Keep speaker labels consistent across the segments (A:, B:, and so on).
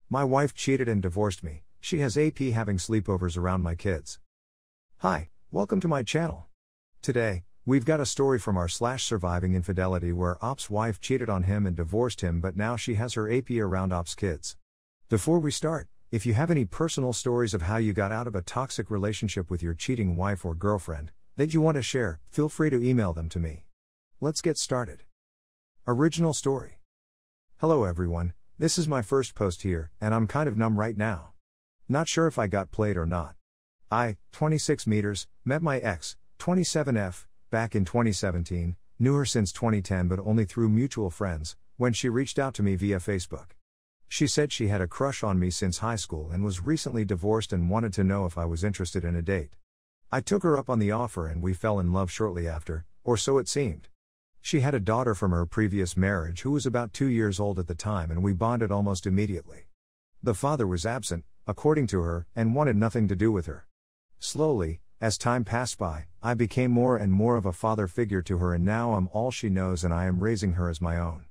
A: My wife cheated and divorced me. She has AP having sleepovers around my kids. Hi, welcome to my channel. Today, we've got a story from r/surviving infidelity where Op's wife cheated on him and divorced him, but now she has her AP around Op's kids. Before we start, if you have any personal stories of how you got out of a toxic relationship with your cheating wife or girlfriend that you want to share, feel free to email them to me. Let's get started. Original story. Hello everyone, this is my first post here, and I'm kind of numb right now. Not sure if I got played or not. I, 26 meters, met my ex, 27F, back in 2017, knew her since 2010 but only through mutual friends, when she reached out to me via Facebook. She said she had a crush on me since high school and was recently divorced and wanted to know if I was interested in a date. I took her up on the offer and we fell in love shortly after, or so it seemed. She had a daughter from her previous marriage who was about 2 years old at the time, and we bonded almost immediately. The father was absent, according to her, and wanted nothing to do with her. Slowly, as time passed by, I became more and more of a father figure to her, and now I'm all she knows and I am raising her as my own.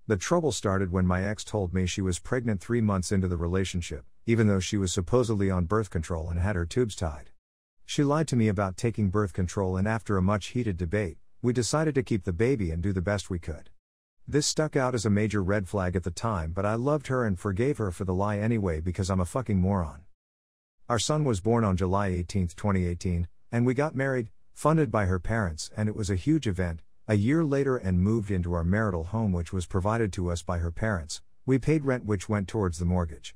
A: The trouble started when my ex told me she was pregnant 3 months into the relationship, even though she was supposedly on birth control and had her tubes tied. She lied to me about taking birth control, and after a much heated debate, we decided to keep the baby and do the best we could. This stuck out as a major red flag at the time, but I loved her and forgave her for the lie anyway because I'm a fucking moron. Our son was born on July 18, 2018, and we got married, funded by her parents, and it was a huge event. A year later and moved into our marital home, which was provided to us by her parents. We paid rent which went towards the mortgage.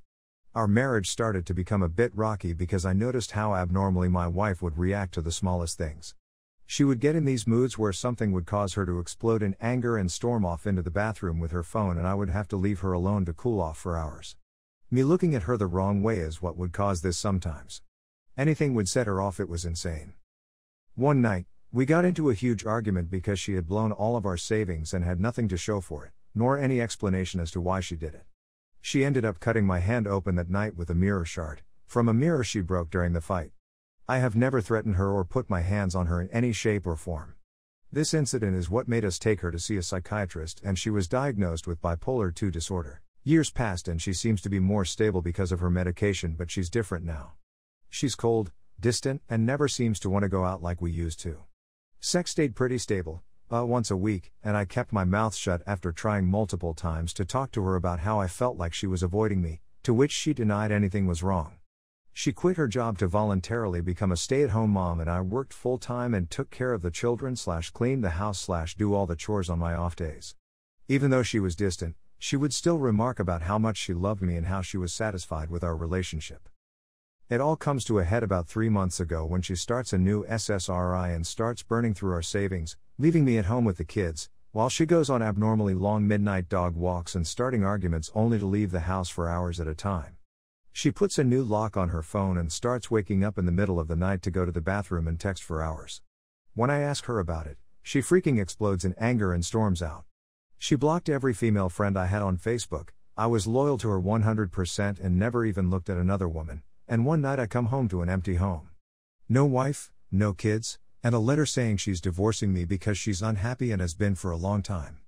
A: Our marriage started to become a bit rocky because I noticed how abnormally my wife would react to the smallest things. She would get in these moods where something would cause her to explode in anger and storm off into the bathroom with her phone, and I would have to leave her alone to cool off for hours. Me looking at her the wrong way is what would cause this sometimes. Anything would set her off. It was insane. One night, we got into a huge argument because she had blown all of our savings and had nothing to show for it, nor any explanation as to why she did it. She ended up cutting my hand open that night with a mirror shard, from a mirror she broke during the fight. I have never threatened her or put my hands on her in any shape or form. This incident is what made us take her to see a psychiatrist, and she was diagnosed with bipolar II disorder. Years passed and she seems to be more stable because of her medication, but she's different now. She's cold, distant, and never seems to want to go out like we used to. Sex stayed pretty stable, once a week, and I kept my mouth shut after trying multiple times to talk to her about how I felt like she was avoiding me, to which she denied anything was wrong. She quit her job to voluntarily become a stay-at-home mom, and I worked full-time and took care of the children / cleaned the house / do all the chores on my off days. Even though she was distant, she would still remark about how much she loved me and how she was satisfied with our relationship. It all comes to a head about 3 months ago when she starts a new SSRI and starts burning through our savings, leaving me at home with the kids, while she goes on abnormally long midnight dog walks and starting arguments only to leave the house for hours at a time. She puts a new lock on her phone and starts waking up in the middle of the night to go to the bathroom and text for hours. When I ask her about it, she freaking explodes in anger and storms out. She blocked every female friend I had on Facebook. I was loyal to her 100% and never even looked at another woman, and one night I come home to an empty home. No wife, no kids, and a letter saying she's divorcing me because she's unhappy and has been for a long time.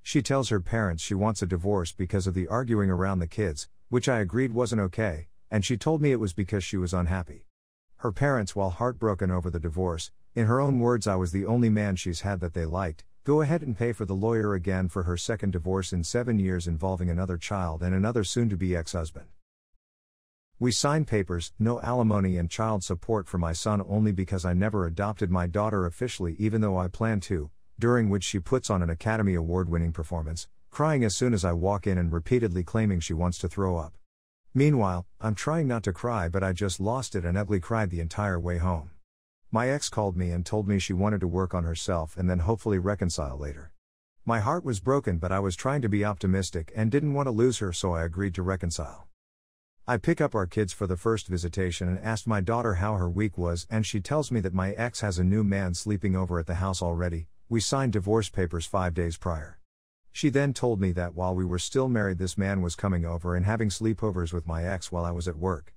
A: She tells her parents she wants a divorce because of the arguing around the kids, which I agreed wasn't okay, and she told me it was because she was unhappy. Her parents, while heartbroken over the divorce, in her own words, I was the only man she's had that they liked, go ahead and pay for the lawyer again for her second divorce in 7 years involving another child and another soon-to-be ex-husband. We signed papers, no alimony and child support for my son only because I never adopted my daughter officially even though I planned to, during which she puts on an Academy Award-winning performance, crying as soon as I walk in and repeatedly claiming she wants to throw up. Meanwhile, I'm trying not to cry but I just lost it and ugly cried the entire way home. My ex called me and told me she wanted to work on herself and then hopefully reconcile later. My heart was broken but I was trying to be optimistic and didn't want to lose her, so I agreed to reconcile. I pick up our kids for the first visitation and asked my daughter how her week was, and she tells me that my ex has a new man sleeping over at the house already. We signed divorce papers 5 days prior. She then told me that while we were still married this man was coming over and having sleepovers with my ex while I was at work.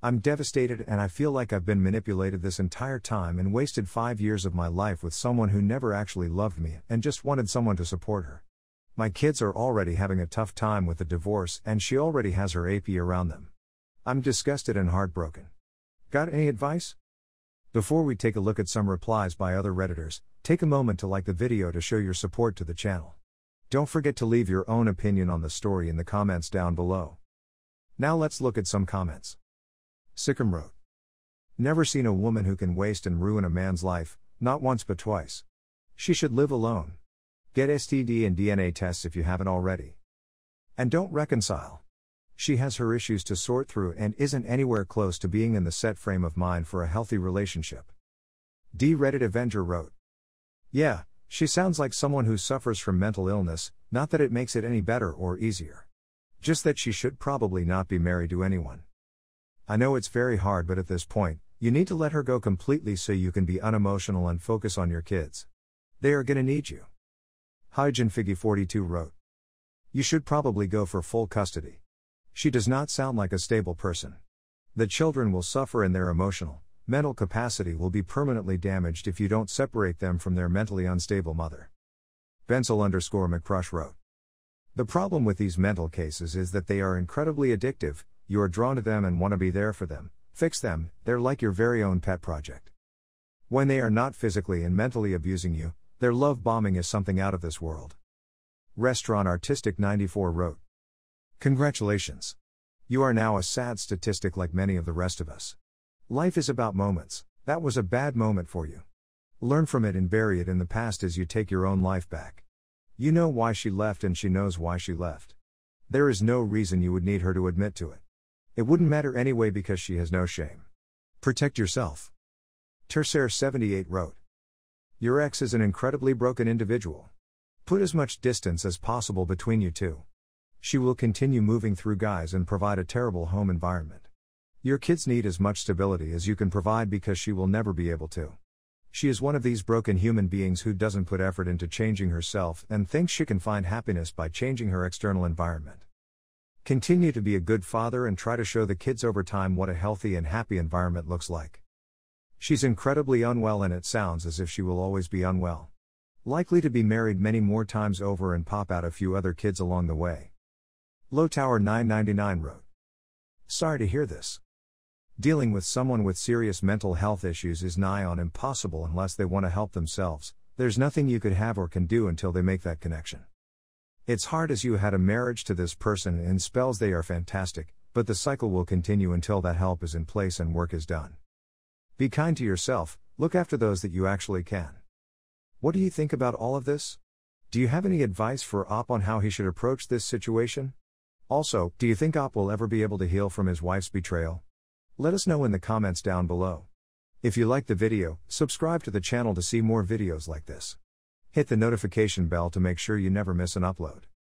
A: I'm devastated and I feel like I've been manipulated this entire time and wasted 5 years of my life with someone who never actually loved me and just wanted someone to support her. My kids are already having a tough time with the divorce and she already has her AP around them. I'm disgusted and heartbroken. Got any advice? Before we take a look at some replies by other Redditors, take a moment to like the video to show your support to the channel. Don't forget to leave your own opinion on the story in the comments down below. Now let's look at some comments. Sikkim wrote, "Never seen a woman who can waste and ruin a man's life, not once but twice. She should live alone. Get STD and DNA tests if you haven't already. And don't reconcile. She has her issues to sort through and isn't anywhere close to being in the set frame of mind for a healthy relationship." D. Reddit Avenger wrote, "Yeah, she sounds like someone who suffers from mental illness, not that it makes it any better or easier. Just that she should probably not be married to anyone. I know it's very hard, but at this point, you need to let her go completely so you can be unemotional and focus on your kids. They are gonna need you." Hygienfiggy42 wrote, "You should probably go for full custody. She does not sound like a stable person. The children will suffer and their emotional, mental capacity will be permanently damaged if you don't separate them from their mentally unstable mother." Bensel_McCrush wrote, "The problem with these mental cases is that they are incredibly addictive. You are drawn to them and want to be there for them, fix them, they're like your very own pet project. When they are not physically and mentally abusing you, their love bombing is something out of this world." Restaurant Artistic 94 wrote, "Congratulations. You are now a sad statistic like many of the rest of us. Life is about moments. That was a bad moment for you. Learn from it and bury it in the past as you take your own life back. You know why she left and she knows why she left. There is no reason you would need her to admit to it. It wouldn't matter anyway because she has no shame. Protect yourself." Tercer78 wrote, "Your ex is an incredibly broken individual. Put as much distance as possible between you two. She will continue moving through guys and provide a terrible home environment. Your kids need as much stability as you can provide because she will never be able to. She is one of these broken human beings who doesn't put effort into changing herself and thinks she can find happiness by changing her external environment. Continue to be a good father and try to show the kids over time what a healthy and happy environment looks like. She's incredibly unwell and it sounds as if she will always be unwell. Likely to be married many more times over and pop out a few other kids along the way." Lowtower999 wrote, "Sorry to hear this. Dealing with someone with serious mental health issues is nigh on impossible unless they want to help themselves. There's nothing you could have or can do until they make that connection. It's hard as you had a marriage to this person and in spells they are fantastic, but the cycle will continue until that help is in place and work is done. Be kind to yourself, look after those that you actually can." What do you think about all of this? Do you have any advice for Op on how he should approach this situation? Also, do you think Op will ever be able to heal from his wife's betrayal? Let us know in the comments down below. If you liked the video, subscribe to the channel to see more videos like this. Hit the notification bell to make sure you never miss an upload.